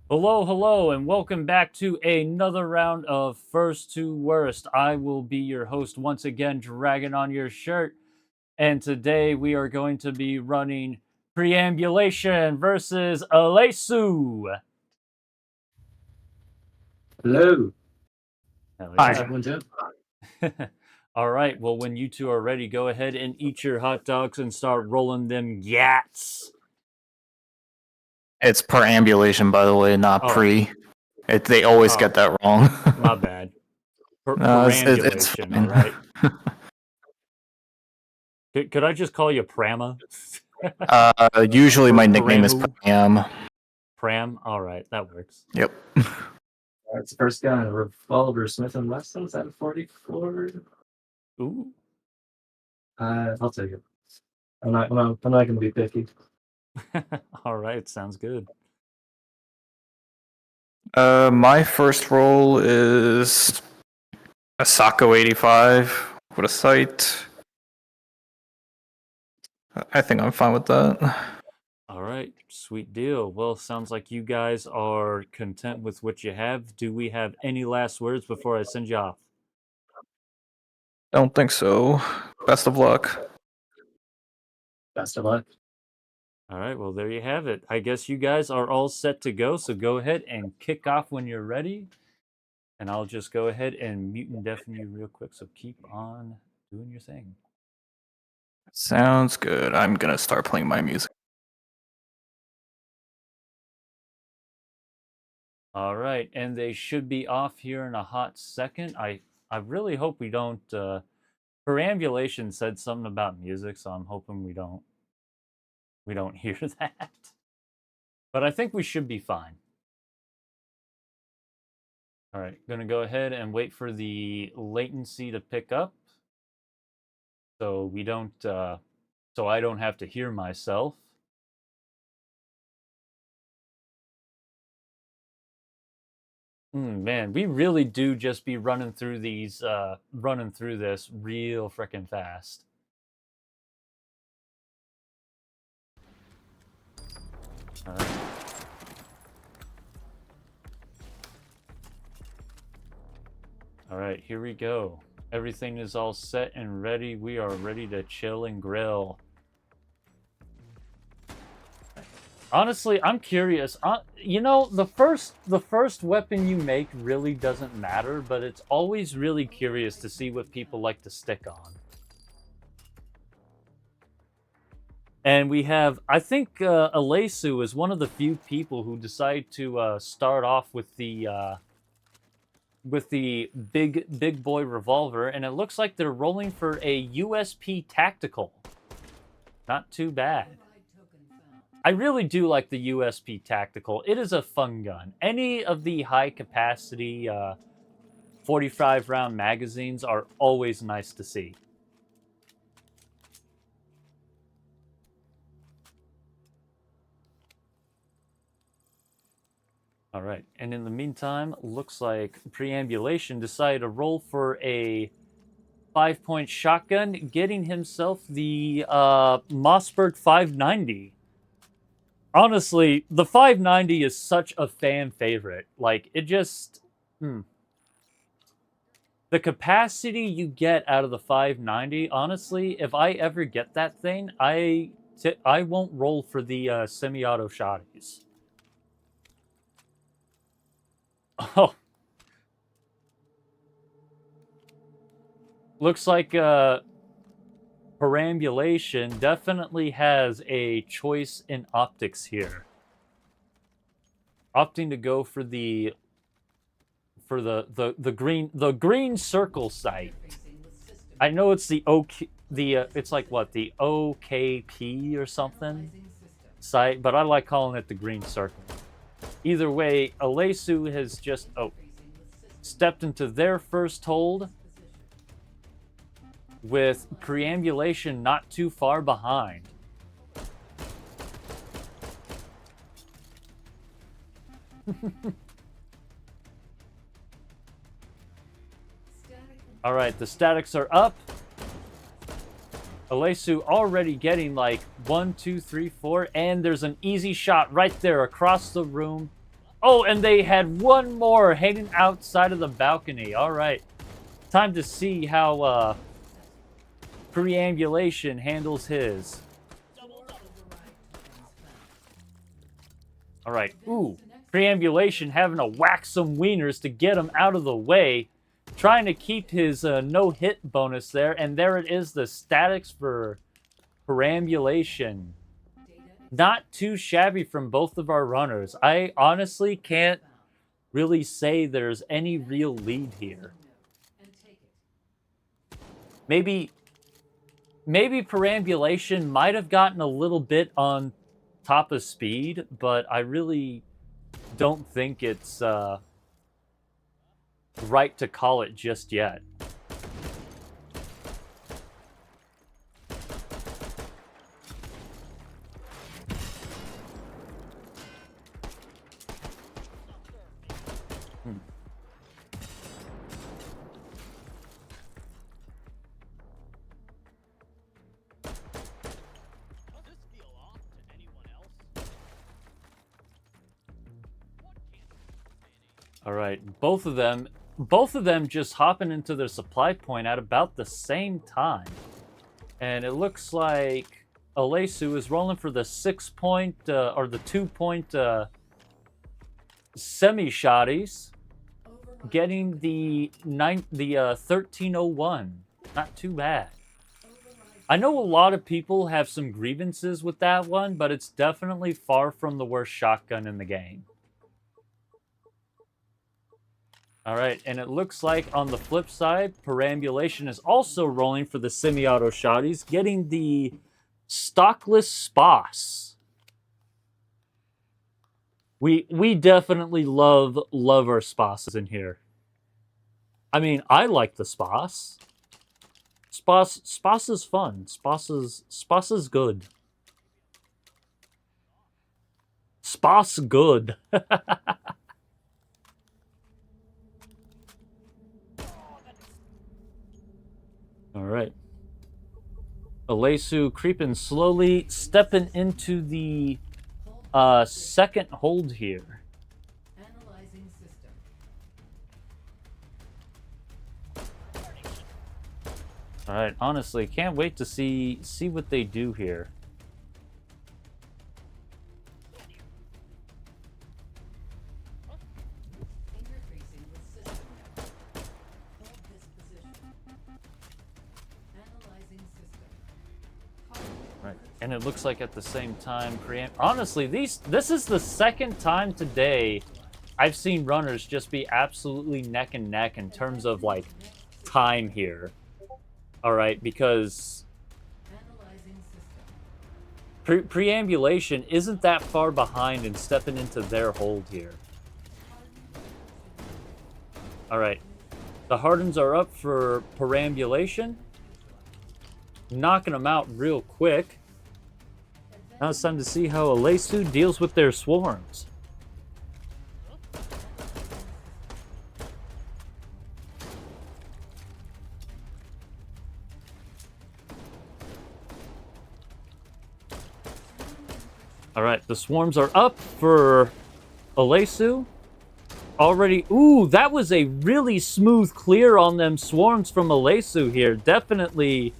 Hello, hello, and welcome back to another round of First to Worst. I will be your host once again, Dragon on Your Shirt, and today we are going to be running Preambulation versus aleyssu. Hello. Hell How's yeah. everyone doing? All right, well, when you two are ready, go ahead and eat your hot dogs and start rolling them yats. It's perambulation, by the way, not Oh. pre. They always Oh. get that wrong. My bad. It's Perambulation, fine. all right? Could I just call you Prama? Usually my nickname is Paramu? Pram. Pram? All right, that works. Yep. It's the first guy, Revolver Smith and Wesson's at 44. Ooh. I'll take it. I'm not going to be picky. All right, sounds good. My first roll is a Sako 85 with a sight. I think I'm fine with that. All right, sweet deal. Well, sounds like you guys are content with what you have. Do we have any last words before I send you off? Don't think so. Best of luck. Best of luck. All right, well, there you have it. I guess you guys are all set to go, so go ahead and kick off when you're ready. And I'll just go ahead and mute and deafen you real quick, so keep on doing your thing. Sounds good. I'm gonna start playing my music. All right, and they should be off here in a hot second. I really hope we don't. Perambulation said something about music, so I'm hoping we don't hear that. But I think we should be fine. All right, gonna go ahead and wait for the latency to pick up, so we don't. So I don't have to hear myself. Man, we really do just be running through these, running through this real freaking fast. All right. All right, here we go. Everything is all set and ready. We are ready to chill and grill. Honestly, I'm curious. You know, the first weapon you make really doesn't matter, but it's always really curious to see what people like to stick on. And we have, I think, aleyssu is one of the few people who decide to start off with the big boy revolver, and it looks like they're rolling for a USP tactical. Not too bad. I really do like the USP tactical. It is a fun gun. Any of the high capacity 45 round magazines are always nice to see. All right, and in the meantime, looks like Preambulation decided to roll for a 5-point shotgun, getting himself the Mossberg 590. Honestly, the 590 is such a fan favorite. Like, it just... The capacity you get out of the 590, honestly, if I ever get that thing, I won't roll for the semi-auto shotties. Oh. Looks like Perambulation definitely has a choice in optics here. Opting to go for the green circle sight. I know it's the it's like what, the OKP or something sight, but I like calling it the green circle. Either way, aleyssu has just stepped into their first hold, with Preambulation not too far behind. All right, the statics are up. aleyssu already getting like 1, 2, 3, 4, and there's an easy shot right there across the room. Oh, and they had one more hanging outside of the balcony. All right. Time to see how perambulation handles his. All right. Ooh. Perambulation having to whack some wieners to get him out of the way. Trying to keep his no-hit bonus there. And there it is, the statics for perambulation. Not too shabby from both of our runners. I honestly can't really say there's any real lead here. Maybe perambulation might have gotten a little bit on top of speed, but I really don't think it's right to call it just yet. All right, both of them just hopping into their supply point at about the same time. And it looks like aleyssu is rolling for the 6-point or the 2-point semi-shotties, getting the 1301. Not too bad. I know a lot of people have some grievances with that one, but it's definitely far from the worst shotgun in the game. All right, and it looks like on the flip side, perambulation is also rolling for the semi-auto shotties, getting the stockless SPOS. We definitely love our SPOSs in here. I mean, I like the SPOS. SPOS is fun. SPOS is good. SPOS good. All right. aleyssu creeping slowly, stepping into the second hold here. Analyzing system. All right, honestly, can't wait to see what they do here. Interfacing with system node. Hold this position. Analyzing system. Right, and it looks like at the same time, honestly, this is the second time today I've seen runners just be absolutely neck and neck in terms of like time here. All right, because Analyzing system. preambulation isn't that far behind and stepping into their hold here. All right, the hardens are up for perambulation, knocking them out real quick. Now it's time to see how aleyssu deals with their swarms. All right, the swarms are up for aleyssu. Already, ooh, that was a really smooth clear on them swarms from aleyssu here. Definitely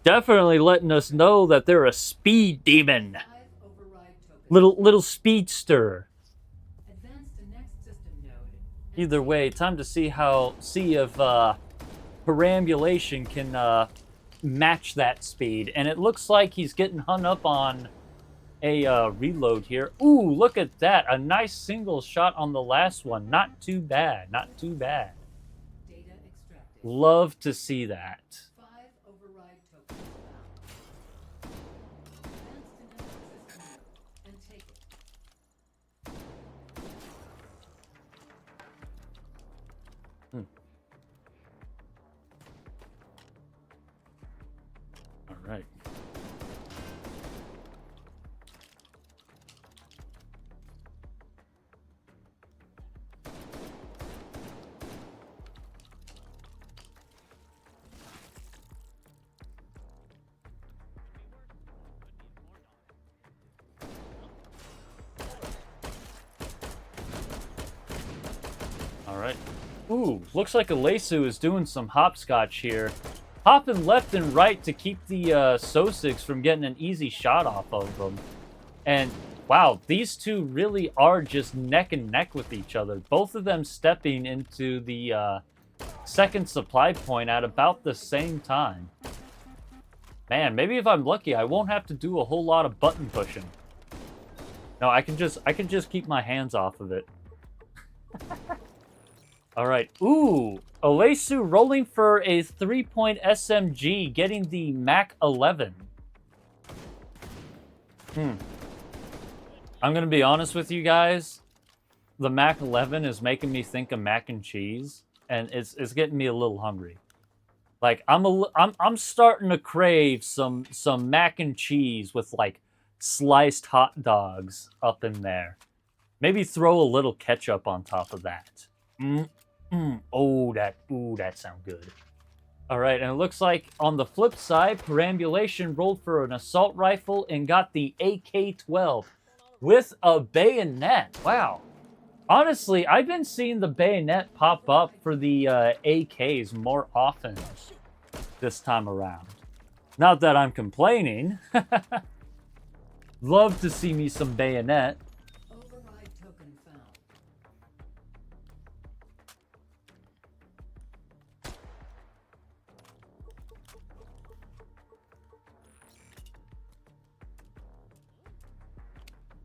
letting us know that they're a speed demon. 5 override tokens. Little speedster. Advance to next system node. Either way, time to see if perambulation can match that speed. And it looks like he's getting hung up on a reload here. Ooh, look at that. A nice single shot on the last one. Not too bad. Not too bad. Data extracted. Love to see that. 5 override tokens found. Advance to next system node and take it. All right. All right. Ooh, looks like aleyssu is doing some hopscotch here. Hopping left and right to keep the Sosigs from getting an easy shot off of them. And wow, these two really are just neck and neck with each other. Both of them stepping into the second supply point at about the same time. Man, maybe if I'm lucky, I won't have to do a whole lot of button pushing. No, I can just keep my hands off of it. All right. Ooh, aleyssu rolling for a 3-point SMG, getting the Mac 11. I'm gonna be honest with you guys. The Mac 11 is making me think of mac and cheese, and it's getting me a little hungry. Like I'm starting to crave some mac and cheese with like sliced hot dogs up in there. Maybe throw a little ketchup on top of that. Oh, that sounds good. All right, and it looks like on the flip side, perambulation rolled for an assault rifle and got the AK-12 with a bayonet. Wow. Honestly, I've been seeing the bayonet pop up for the AKs more often this time around. Not that I'm complaining. Love to see me some bayonet. Override token found.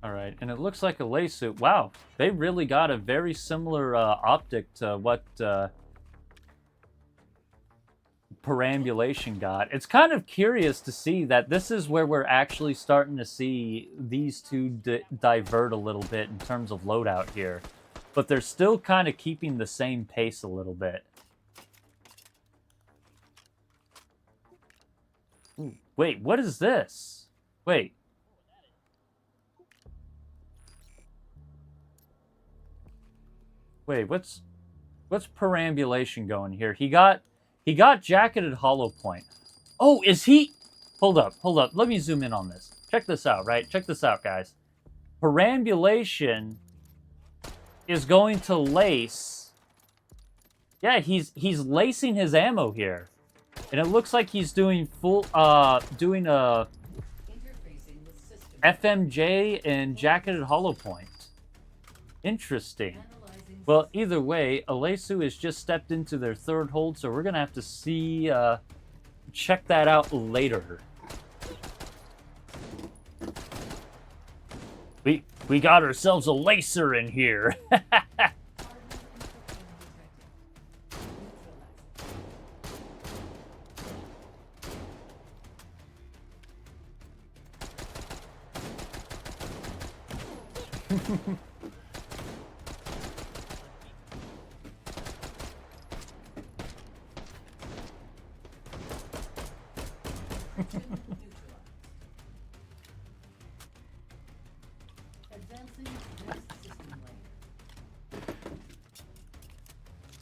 All right, and it looks like aleyssu. Wow, they really got a very similar optic to what perambulation got. It's kind of curious to see that this is where we're actually starting to see these two divert a little bit in terms of loadout here. But they're still kind of keeping the same pace a little bit. Ooh, wait, what is this? Wait. Wait, what's perambulation going here? He got jacketed hollow point. Oh, is he? Hold up. Let me zoom in on this. Check this out, right? Check this out, guys. Perambulation is going to lace. Yeah, he's lacing his ammo here. And it looks like he's doing full doing a Interfacing with system. FMJ and jacketed hollow point. Interesting. Analyzing Well, either way, aleyssu has just stepped into their third hold, so we're going to have to see, check that out later. We got ourselves a lacer in here. Advancing next system layer.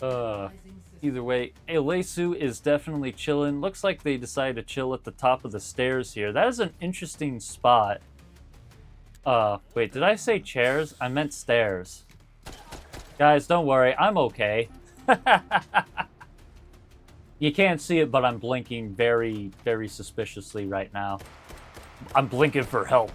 Uh, Analyzing system. either way, aleyssu is definitely chilling. Looks like they decided to chill at the top of the stairs here. That is an interesting spot. Wait, did I say chairs? I meant stairs. Guys, don't worry, I'm okay. You can't see it, but I'm blinking very, very suspiciously right now. I'm blinking for help.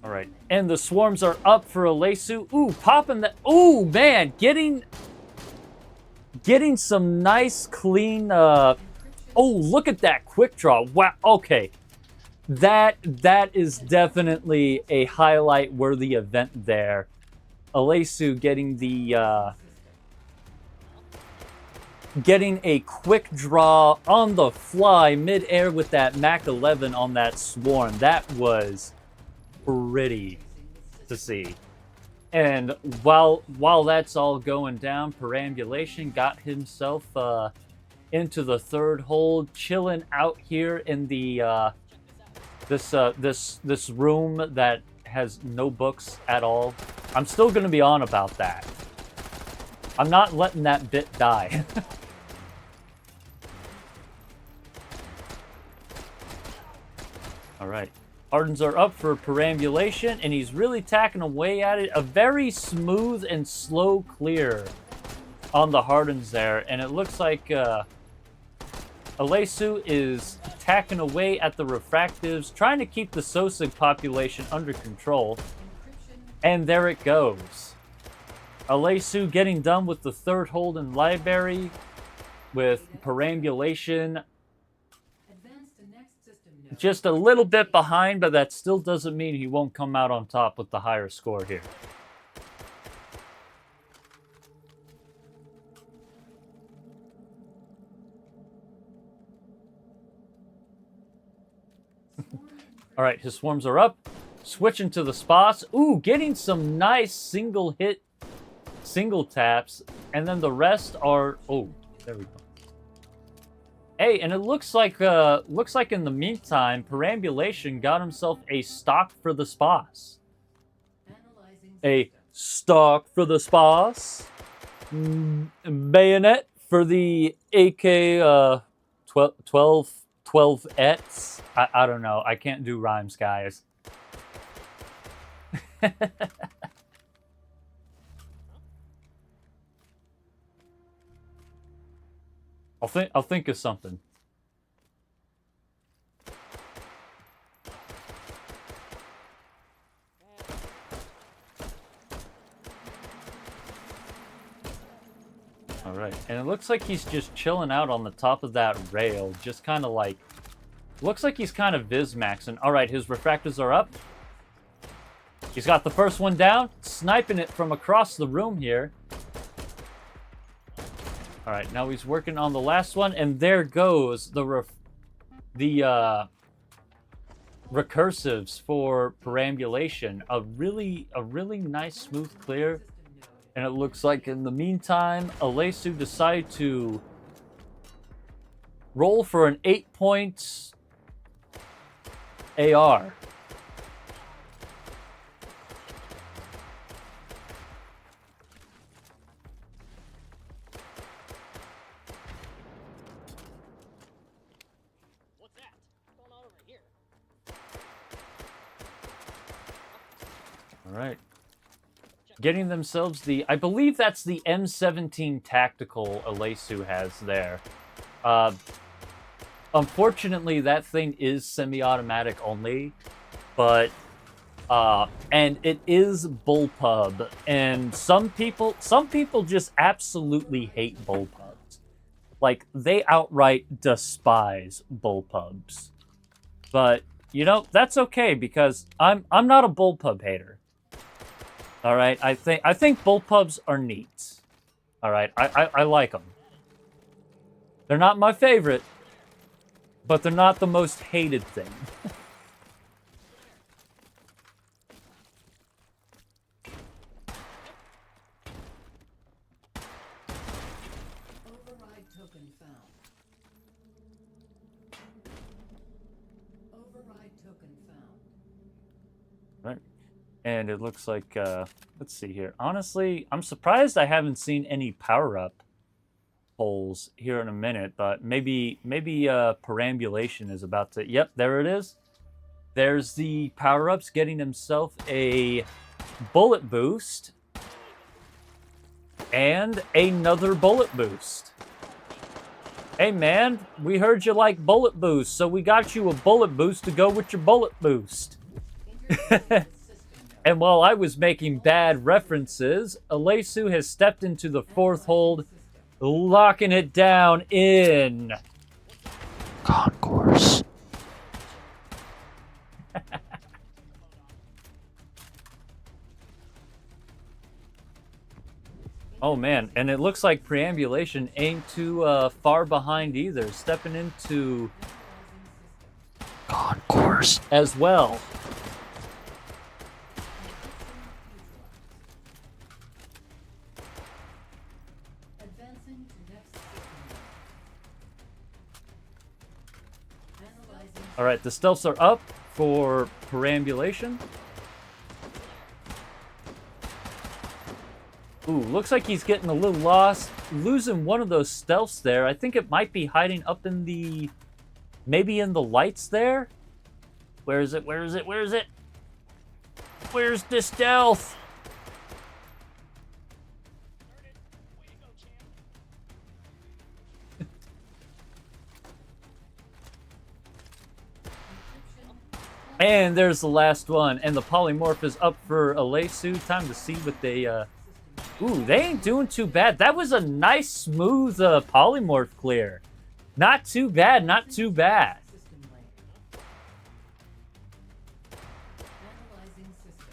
All right, and the swarms are up for aleyssu. Ooh, popping that. Ooh, man, getting some nice, clean. Oh, look at that quick draw. Wow. Okay, that is definitely a highlight-worthy event there. aleyssu getting the getting a quick draw on the fly mid-air with that Mac 11 on that swarm. That was pretty to see. And while that's all going down, perambulation got himself into the third hold, chilling out here in the this room that has no books at all. I'm still gonna be on about that. I'm not letting that bit die. All right. Hardens are up for perambulation, and he's really tacking away at it. A very smooth and slow clear on the Hardens there, and it looks like aleyssu is tacking away at the refractives, trying to keep the Sosig population under control. And there it goes. aleyssu getting done with the third hold in library with perambulation. Just a little bit behind, but that still doesn't mean he won't come out on top with the higher score here. All right, his swarms are up. Switching to the spots. Ooh, getting some nice single hit, single taps. And then the rest are... Oh, there we go. Hey, and it looks like in the meantime, perambulation got himself a stock for the spas. A stock for the spas. Bayonet for the AK 12-ets. I don't know. I can't do rhymes, guys. I'll think of something. All right, and it looks like he's just chilling out on the top of that rail, just kind of like, looks like he's kind of viz-maxing. All right, his refractors are up. He's got the first one down, sniping it from across the room here. All right, now he's working on the last one, and there goes the recursives for perambulation. A really nice smooth clear, and it looks like in the meantime, aleyssu decided to roll for an 8-point AR. All right. Getting themselves the... I believe that's the M17 tactical aleyssu has there. Unfortunately, that thing is semi-automatic only, but... and it is bullpub, and some people just absolutely hate bullpubs. Like, they outright despise bullpubs. But, you know, that's okay, because I'm not a bullpub hater. All right, I think bullpubs are neat. All right, I like them. They're not my favorite, but they're not the most hated thing. Override token found. Override token found. Right. And it looks like, let's see here. Honestly, I'm surprised I haven't seen any power-up holes here in a minute, but maybe perambulation is about to... Yep, there it is. There's the power-ups getting himself a bullet boost and another bullet boost. Hey, man, we heard you like bullet boost, so we got you a bullet boost to go with your bullet boost. And while I was making bad references, aleyssu has stepped into the fourth hold, locking it down in Concourse. Oh man, and it looks like perambulation ain't too far behind either, stepping into Concourse. as well. Advancing to next system. Analyzing. All right, the stealths are up for perambulation. Ooh, looks like he's getting a little lost, losing one of those stealths there. I think it might be hiding up in the, maybe in the lights there. Where is it? Where is it? Where is it? Where's the stealth? And there's the last one. And the polymorph is up for aleyssu. Time to see what they... Ooh, they ain't doing too bad. That was a nice, smooth polymorph clear. Not too bad, not too bad. System layer. Analyzing system.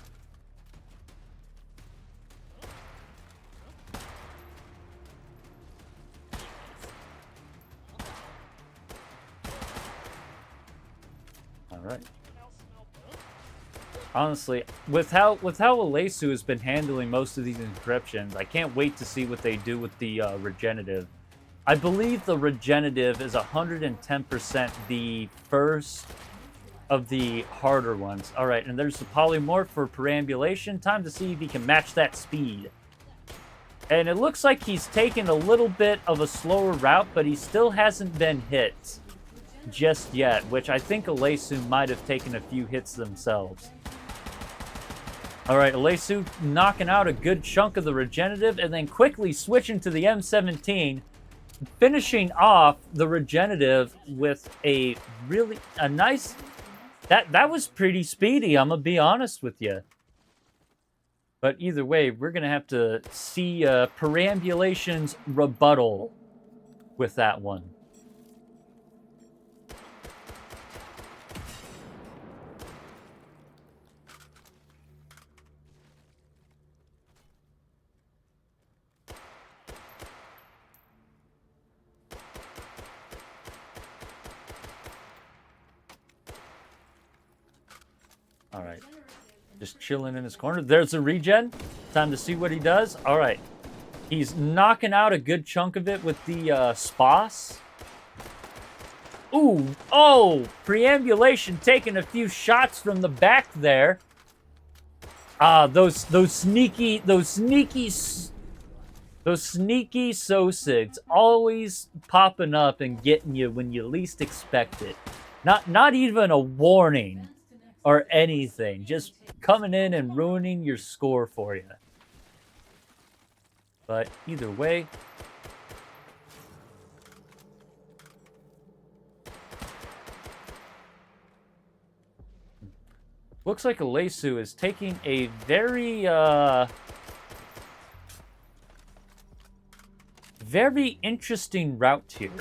All right. Honestly, with how aleyssu has been handling most of these encryptions, I can't wait to see what they do with the regenerative. I believe the regenerative is 110% the first of the harder ones. All right, and there's the polymorph for perambulation. Time to see if he can match that speed. And it looks like he's taken a little bit of a slower route, but he still hasn't been hit just yet, which I think aleyssu might have taken a few hits themselves. All right, aleyssu knocking out a good chunk of the regenerative and then quickly switching to the M17, finishing off the regenerative with a nice... That was pretty speedy, I'm going to be honest with you. But either way, we're going to have to see perambulation's rebuttal with that one. All right, just chilling in his corner. There's a regen. Time to see what he does. All right, he's knocking out a good chunk of it with the spas. Ooh, oh, perambulation taking a few shots from the back there. Those sneaky Sosigs always popping up and getting you when you least expect it. Not even a warning or anything, just coming in and ruining your score for you. But either way, looks like aleyssu is taking a very very interesting route here.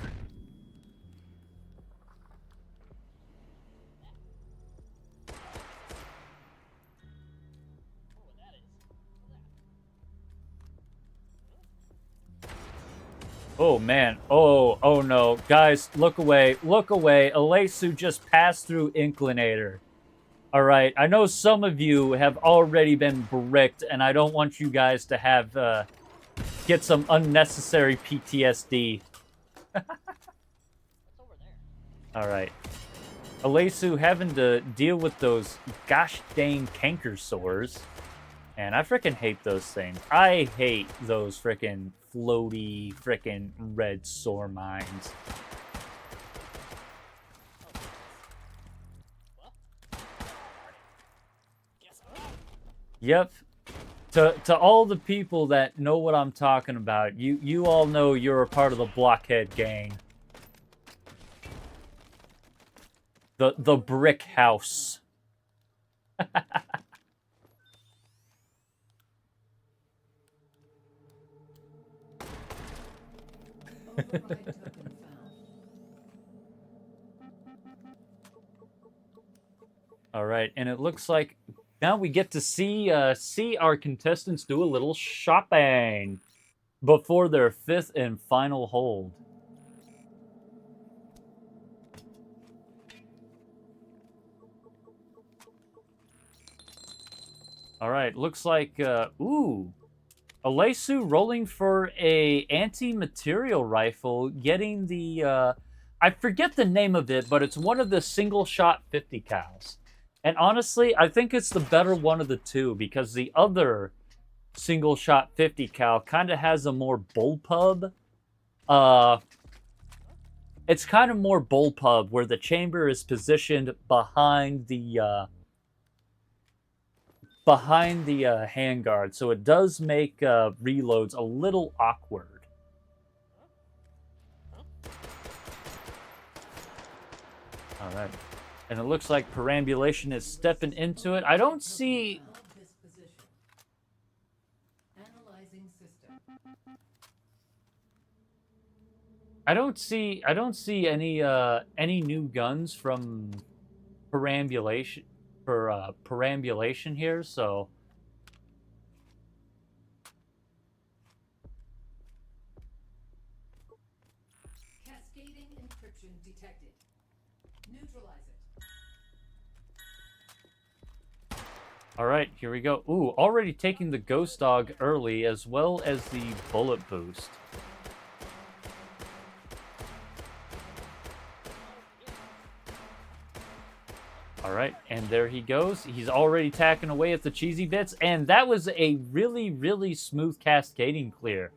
Oh man, oh no. Guys, look away, look away. aleyssu just passed through Inclinator. Alright, I know some of you have already been bricked, and I don't want you guys to have, get some unnecessary PTSD. Alright. aleyssu having to deal with those gosh dang canker sores. And I freaking hate those things. I hate those freaking floaty freaking red sore mines. Yep. To all the people that know what I'm talking about, you all know you're a part of the Blockhead gang. The brick house. Override token found. All right, and it looks like now we get to see our contestants do a little shopping before their 5th and final hold. All right, looks like ooh, aleyssu rolling for a anti-material rifle, getting the I forget the name of it, but it's one of the single-shot 50 cals. And honestly, I think it's the better one of the two, because the other single-shot 50 cal kind of has a more bullpup It's kind of more bullpup, where the chamber is positioned behind the handguard, so it does make reloads a little awkward. All right, and it looks like perambulation is stepping into it. I don't see. This position. Analyzing system. I don't see any new guns from perambulation perambulation here, so Cascading encryption detected. Neutralize it. all right, here we go. Ooh, already taking the ghost dog early as well as the bullet boost. All right, and there he goes. He's already tacking away at the cheesy bits, and that was a really, really smooth cascading clear.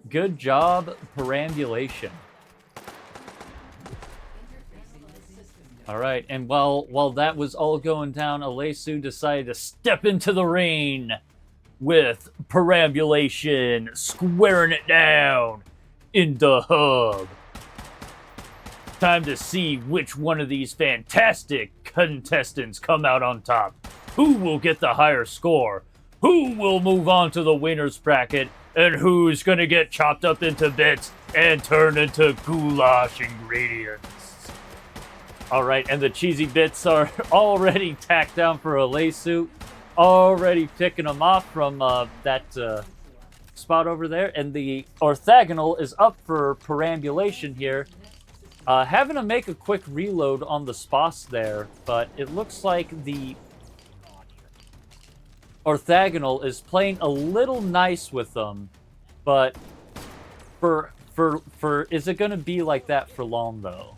Good job, perambulation. All right, and while that was all going down, aleyssu decided to step into the rain with perambulation, squaring it down in the hub. Time to see which one of these fantastic contestants come out on top. Who will get the higher score? Who will move on to the winner's bracket? And who's gonna get chopped up into bits and turned into goulash ingredients? All right, and the cheesy bits are already tacked down for aleyssu, already picking them off from that spot over there, and the orthogonal is up for perambulation here. Having to make a quick reload on the spots there, but it looks like the orthogonal is playing a little nice with them, but for is it going to be like that for long though?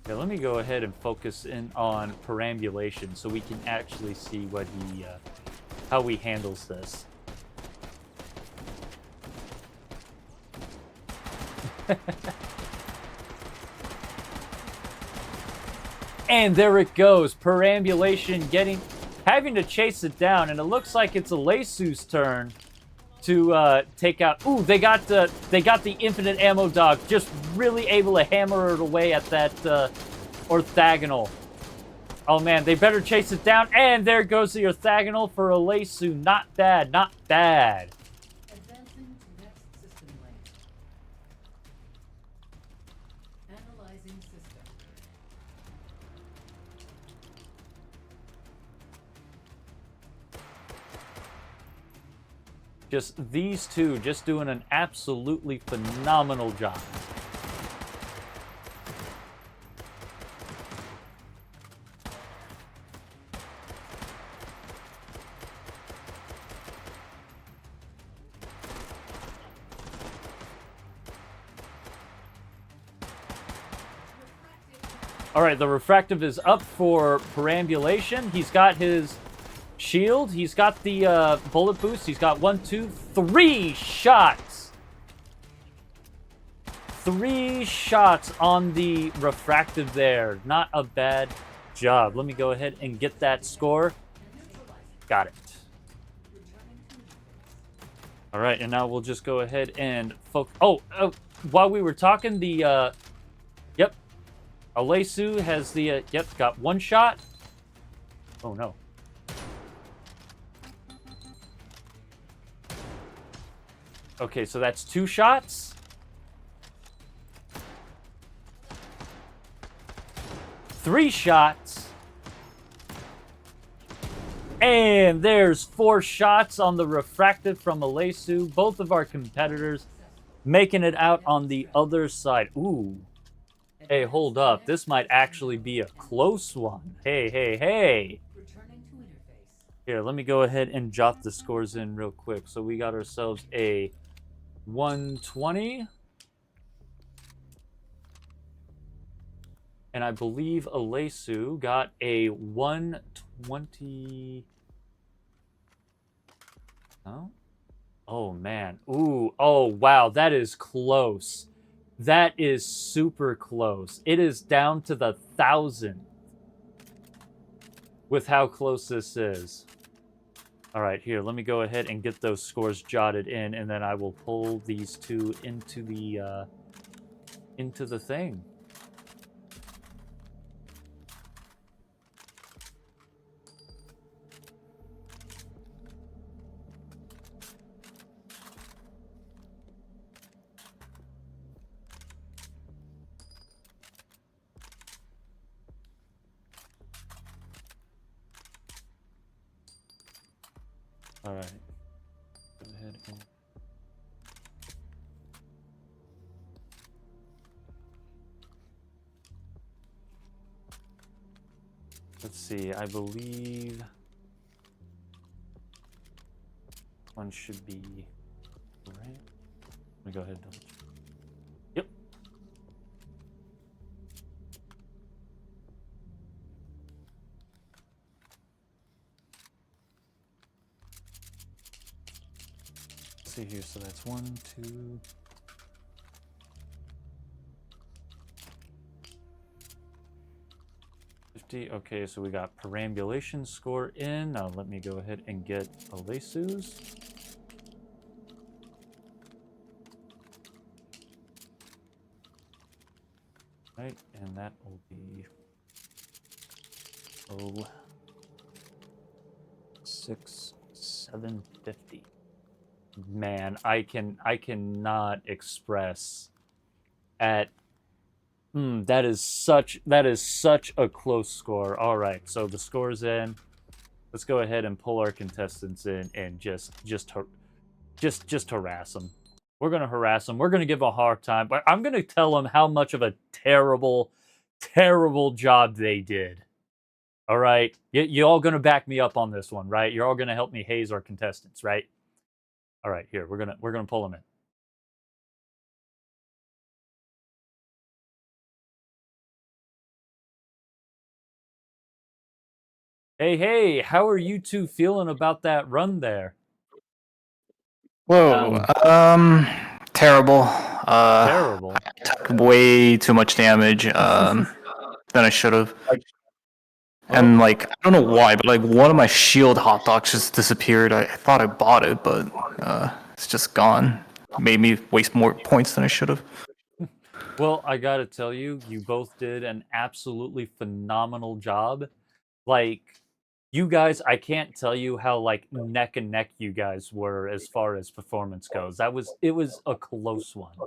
Yeah, let me go ahead and focus in on perambulation so we can actually see what he how he handles this. And there it goes, perambulation having to chase it down, and it looks like it's aleyssu's turn to take out. Ooh, they got the infinite ammo dog, just really able to hammer it away at that orthogonal. Oh man, they better chase it down, and there goes the orthogonal for aleyssu. Not bad, not bad. Advancing to next system lane. Analyzing system. Just these two just doing an absolutely phenomenal job. All right, the refractive is up for perambulation. He's got his shield. He's got the bullet boost. He's got 1, 2, 3 shots. 3 shots on the refractive there. Not a bad job. Let me go ahead and get that score. Got it. All right, and now we'll just go ahead and focus. Oh, while we were talking, the yep, aleyssu has the yep, got 1 shot. Oh no. Okay, so that's 2 shots. 3 shots. And there's 4 shots on the refractive from aleyssu. Both of our competitors making it out on the other side. Ooh. Hey, hold up. This might actually be a close one. Hey, hey, hey. Returning to interface. Here, let me go ahead and jot the scores in real quick. So we got ourselves a 120. And I believe aleyssu got a 120. No? Oh man. Ooh. Oh wow. That is close. That is super close. It is down to the 1,000 with how close this is. All right, here. Let me go ahead and get those scores jotted in, and then I will pull these two into the thing. All right. Go ahead and... Let's see. I believe one should be right. Let me go ahead and double check. Yep. Let's see here. So that's 1, 2. Okay, so we got perambulation score in. Now let me go ahead and get aleyssu's. Right, and that will be 750. Man, I cannot express at that is such a close score. All right, so the score's in. Let's go ahead and pull our contestants in and just harass them. We're gonna harass them. We're gonna give them a hard time, but I'm gonna tell them how much of a terrible job they did. All right, you all gonna back me up on this one, right? You're all gonna help me haze our contestants, right? All right, here we're gonna pull them in. Hey, how are you two feeling about that run there? Whoa. Terrible. Terrible. I took way too much damage than I should have. And like, I don't know why, but like one of my shield hot dogs just disappeared. I thought I bought it, but it's just gone. Made me waste more points than I should have. Well, I gotta tell you, you both did an absolutely phenomenal job. Like, you guys, I can't tell you how like neck and neck you guys were as far as performance goes. It was a close one.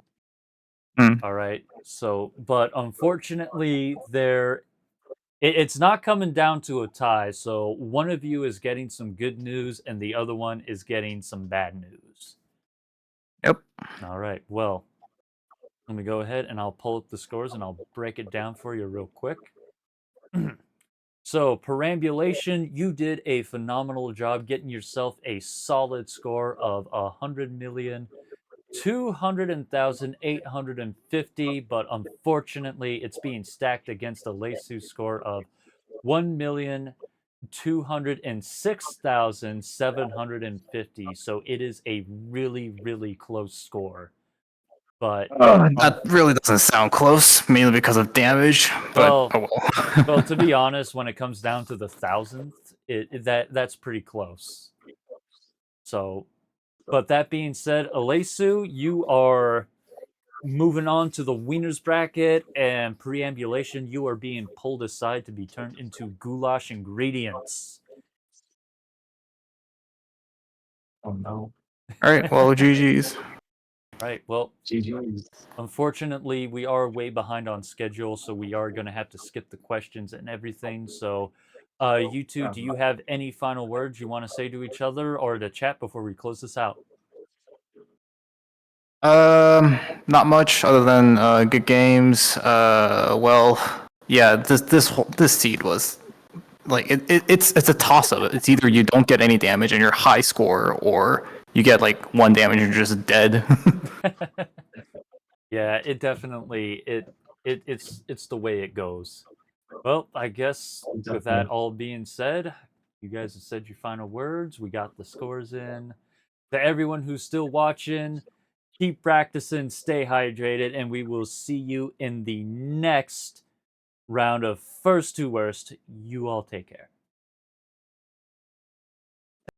All right. So, but unfortunately, it's not coming down to a tie. So one of you is getting some good news, and the other one is getting some bad news. Yep. All right. Well, let me go ahead and I'll pull up the scores and I'll break it down for you real quick. So, perambulation, you did a phenomenal job getting yourself a solid score of 100,200,850, but unfortunately, it's being stacked against a aleyssu score of 1,206,750. So it is a really close score. But that really doesn't sound close, mainly because of damage. But well, oh well. well, to be honest, when it comes down to the 1,000th, that's pretty close. So, but that being said, aleyssu, you are moving on to the winners bracket, and perambulation, you are being pulled aside to be turned into goulash ingredients. Oh no. All right. Well, GG's. Right. Well, GG's. unfortunately, we are way behind on schedule, so we are going to have to skip the questions and everything. So, you two, do you have any final words you want to say to each other or to chat before we close this out? Not much other than good games. Well, yeah, this seed was like it's a toss up. It's either you don't get any damage and you're high score, or you get like 1 damage and you're just dead. Yeah, it definitely it's the way it goes. Well, I guess with that Definitely. all being said, you guys have said your final words. We got the scores in. To everyone who's still watching, keep practicing, stay hydrated, and we will see you in the next round of First to Worst. You all take care.